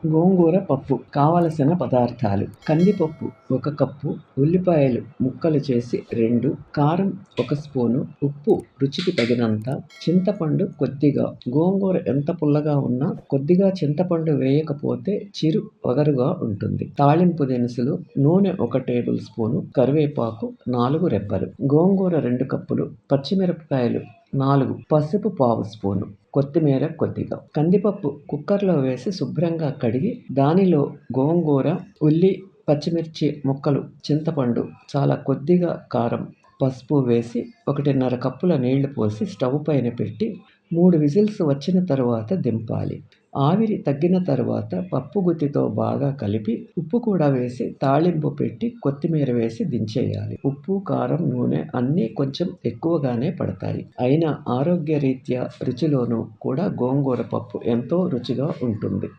గోంగూర పప్పు కావలసిన పదార్థాలు: కందిపప్పు 1 కప్పు, ఉల్లిపాయలు ముక్కలు చేసి 2, కారం 1 స్పూను, ఉప్పు రుచికి తగినంత, చింతపండు కొద్దిగా. గోంగూర ఎంత పుల్లగా ఉన్నా కొద్దిగా చింతపండు వేయకపోతే చిరు వగరుగా ఉంటుంది. తాళింపు దినుసులు: నూనె 1 టేబుల్ స్పూను, కరివేపాకు 4 రెబ్బలు, గోంగూర 2 కప్పులు, పచ్చిమిరపకాయలు 4, పసుపు పావు స్పూను, కొత్తిమీర కొద్దిగా. కందిపప్పు కుక్కర్లో వేసి శుభ్రంగా కడిగి దానిలో గోంగూర, ఉల్లి, పచ్చిమిర్చి ముక్కలు, చింతపండు, చాలా కొద్దిగా కారం, పసుపు వేసి 1.5 కప్పుల నీళ్లు పోసి స్టవ్ పైన పెట్టి 3 విజిల్స్ వచ్చిన తరువాత దింపాలి. ఆవిరి తగ్గిన తరువాత పప్పు గుత్తితో బాగా కలిపి ఉప్పు కూడా వేసి తాళింపు పెట్టి కొత్తిమీర వేసి దించేయాలి. ఉప్పు, కారం, నూనె అన్నీ కొంచెం ఎక్కువగానే పడతాయి. అయినా ఆరోగ్యరీత్యా రుచిలోనూ కూడా గోంగూర పప్పు ఎంతో రుచిగా ఉంటుంది.